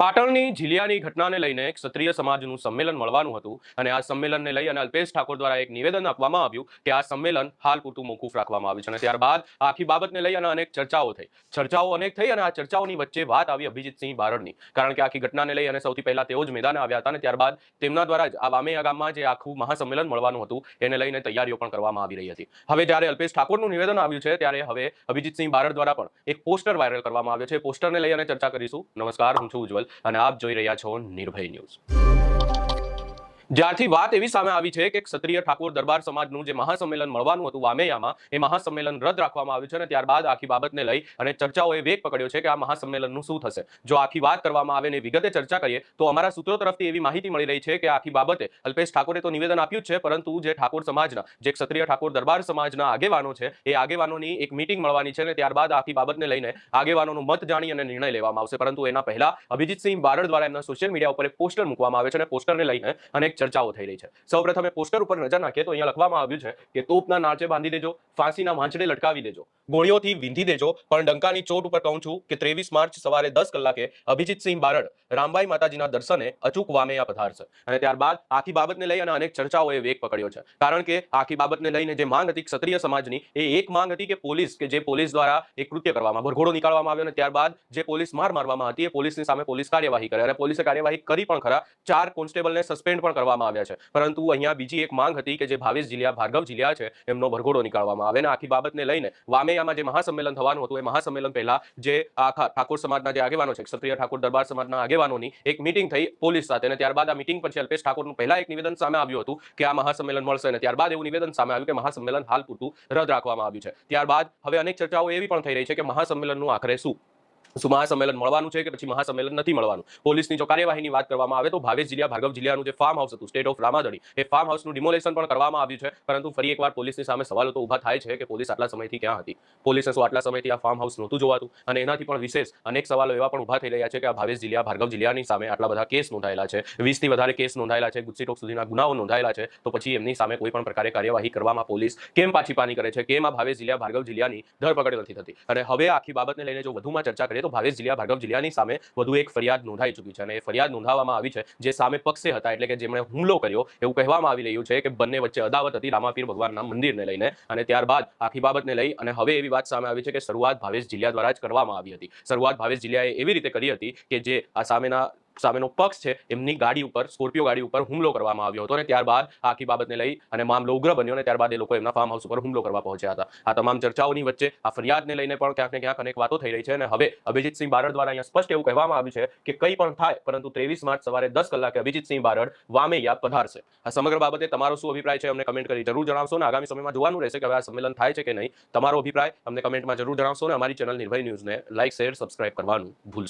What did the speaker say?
પાટણની ઝીલિયાની ઘટનાને લઈને ક્ષત્રિય સમાજનું સંમેલન મળવાનું હતું અને આ સંમેલનને લઈ અને અલ્પેશ ઠાકોર દ્વારા એક નિવેદન આપવામાં આવ્યું કે આ સંમેલન હાલ પૂરતું મોકૂફ રાખવામાં આવ્યું છે અને ત્યારબાદ આખી બાબતને લઈ અને અનેક ચર્ચાઓ થઈ અને આ ચર્ચાઓની વચ્ચે વાત આવી અભિજીતસિંહ બારડની, કારણ કે આખી ઘટનાને લઈ અને સૌથી પહેલા તેઓ જ મેદાને આવ્યા હતા અને ત્યારબાદ તેમના દ્વારા જ આ વામેયા ગામમાં જે આખું મહાસંમેલન મળવાનું હતું એને લઈને તૈયારીઓ પણ કરવામાં આવી રહી હતી। હવે જ્યારે અલ્પેશ ઠાકોરનું નિવેદન આવ્યું છે ત્યારે હવે અભિજીતસિંહ બારડ દ્વારા પણ એક પોસ્ટર વાયરલ કરવામાં આવ્યો છે। પોસ્ટરને લઈ અને ચર્ચા કરીશું। નમસ્કાર, હું છું ઉજ્જવલ અને આપ જોઈ રહ્યા છો નિર્ભય ન્યૂઝ। જ્યારથી વાત એવી સામે આવી છે કે ક્ષત્રિય ઠાકોર દરબાર સમાજનું જે મહાસંમેલન મળવાનું હતું વામેયામાં, એ મહાસંમેલન રદ રાખવામાં આવ્યું છે અને ત્યારબાદ આખી બાબતને લઈ અને ચર્ચાઓએ વેગ પકડ્યો છે કે આ મહાસંમેલનનું શું થશે। જો આખી વાત કરવામાં આવે ને વિગતે ચર્ચા કરીએ તો અમારા સૂત્રો તરફથી એવી માહિતી મળી રહી છે કે આખી બાબતે અલ્પેશ ઠાકોરે તો નિવેદન આપ્યું જ છે, પરંતુ જે ઠાકોર સમાજના, જે ક્ષત્રિય ઠાકોર દરબાર સમાજના આગેવાનો છે એ આગેવાનોની એક મીટિંગ મળવાની છે અને ત્યારબાદ આખી બાબતને લઈને આગેવાનોનો મત જાણી અને નિર્ણય લેવામાં આવશે। પરંતુ એના પહેલા અભિજીતસિંહ બારડ દ્વારા એમના સોશિયલ મીડિયા ઉપર એક પોસ્ટર મૂકવામાં આવે છે અને પોસ્ટરને લઈને અનેક ચર્ચાઓ થઈ રહી છે। સૌપ્રથમ પોસ્ટર ઉપર નજર નાખીએ તો અહીંયા લખવામાં આવ્યું છે કે તોપના નાચે બાંધી દેજો, ફાંસીના વાંચડે લટકાવી દેજો, ગોળીઓથી વીંધી દેજો, પણ ડંકાની ચોટ ઉપર કહું છું કે 23 માર્ચ સવારે 10 કલાકે અભિજીતસિંહ બારડ રામબાઈ માતાજીના દર્શને અચૂક વામેયા પધારશે। અને ત્યારબાદ આખી બાબતને લઈ અને અનેક ચર્ચાઓએ વેગ પકડ્યો છે, કારણ કે આખી બાબતને લઈને જે માંગ હતી ક્ષત્રિય સમાજની, એ એક માંગ હતી કે જે પોલીસ દ્વારા એક કૃત્ય કરવામાં, ભરઘોડો નીકાળવામાં આવ્યો અને ત્યારબાદ જે પોલીસ મારવામાં હતી એ પોલીસની સામે પોલીસ કાર્યવાહી કરે અને પોલીસે કાર્યવાહી કરી પણ ખરા, 4 કોન્સ્ટેબલને સસ્પેન્ડ પણ કરવામાં આવ્યા છે। પરંતુ અહીંયા બીજી એક માંગ હતી કે જે ભાવેશ ઝીલિયા, ભાર્ગવ ઝીલિયા છે એમનો ભરઘોડો નીકાળવામાં આવે અને આખી બાબતને લઈને વામેયામાં જે મહાસંમેલન થવાનું હતું એ મહાસંમેલન પહેલા જે આખા ઠાકોર સમાજના જે આગેવાનો છે, ક્ષત્રિય ઠાકોર દરબાર સમાજના આગેવાનોની એક મીટિંગ થઈ પોલીસ સાથે અને ત્યારબાદ આ મીટિંગ પછી અલ્પેશ ઠાકોરનું પહેલા એક નિવેદન સામે આવ્યું હતું કે આ મહાસંમેલન મળશે અને ત્યારબાદ એવું નિવેદન સામે આવ્યું કે મહાસંમેલન હાલ પૂરતું રદ રાખવામાં આવ્યું છે। ત્યારબાદ હવે અનેક ચર્ચાઓ એવી પણ થઈ રહી છે કે મહાસંમેલનનું આખરે શું મહાસંમેલન મળવાનું છે કે પછી મહાસંમેલન નથી મળવાનું। પોલીસની જો કાર્યવાહીની વાત કરવામાં આવે તો ભાવેશ ઝીલિયા, ભાર્ગવ ઝીલિયાનું જે ફાર્મ હાઉસ હતું સ્ટેટ ઓફ રામાદણી, એ ફાર્મ હાઉસનું ડિમોલેશન પણ કરવામાં આવ્યું છે। પરંતુ ફરી એકવાર પોલીસની સામે સવાલો તો ઊભા થાય છે કે પોલીસ આટલા સમયથી ક્યાં હતી, પોલીસે શું આટલા સમયથી આ ફાર્મ હાઉસ નહોતું જોવાતું? અને એનાથી પણ વિશેષ અનેક સવાલો એવા પણ ઊભા થઈ રહ્યા છે કે આ ભાવેશ ઝીલિયા, ભાર્ગવ ઝીલિયાની સામે આટલા બધા કેસ નોંધાયેલા છે, 20 થી વધારે કેસ નોંધાયેલા છે, ગુજસીટોક સુધીના ગુનાઓ નોંધાયેલા છે, તો પછી એમની સામે કોઈ પણ પ્રકારે કાર્યવાહી કરવામાં પોલીસ કેમ પાછીપાની કરે છે? કેમ આ ભાવેશ ઝીલિયા, ભાર્ગવ ઝીલિયાની ધરપકડ નથી થતી? અને હવે આખી બાબતને લઈને જો વધુમાં ચર્ચા કરીએ તો ભાવેશ ઝીલિયા, ભાર્ગવ ઝીલિયાની સામે વધુ એક ફરિયાદ નોંધાઈ ચૂકી છે અને એ ફરિયાદ નોંધાવવામાં આવી છે જે સામે પક્ષે હતા, એટલે કે જેમણે હુમલો કર્યો, એવું કહેવામાં આવી રહ્યું છે કે બંને વચ્ચે અદાવત હતી રામાપીર ભગવાનના મંદિરને લઈને અને ત્યારબાદ આખી બાબતને લઈ અને હવે એવી વાત સામે આવી છે કે શરૂઆત ભાવેશ ઝીલિયા દ્વારા જ કરવામાં આવી હતી। શરૂઆત ભાવેશ ઝીલિયાએ એવી રીતે કરી હતી કે જે આ સામેનો પક્ષ છે એમની ગાડી ઉપર, સ્કોર્પિયો ગાડી ઉપર હુમલો કરવામાં આવ્યો હતો અને ત્યારબાદ આખી બાબતને લઈ અને મામલો ઉગ્ર બન્યો અને ત્યારબાદ એ લોકો એમના ફાર્મ હાઉસ ઉપર હુમલો કરવા પહોંચ્યા હતા। આ તમામ ચર્ચાઓની વચ્ચે આ ફરિયાદને લઈને પણ ક્યાંક ને ક્યાંક અનેક વાતો થઈ રહી છે અને હવે અભિજીતસિંહ બારડ દ્વારા અહીંયા સ્પષ્ટ એવું કહેવામાં આવ્યું છે કે કંઈ પણ થાય પરંતુ 23 માર્ચ સવારે 10 કલાકે અભિજીતસિંહ બારડ વામેયા પધારશે। આ સમગ્ર બાબતે તમારો શું અભિપ્રાય છે અમને કમેન્ટ કરી જરૂર જણાવશો અને આગામી સમયમાં જોવાનું રહેશે કે હવે આ સંમેલન થાય છે કે નહીં। તમારો અભિપ્રાય અમને કમેન્ટમાં જરૂર જણાવશો અને અમારી ચેનલ નિર્ભય ન્યૂઝને લાઇક, શેર, સબસ્ક્રાઇબ કરવાનું ભૂલશો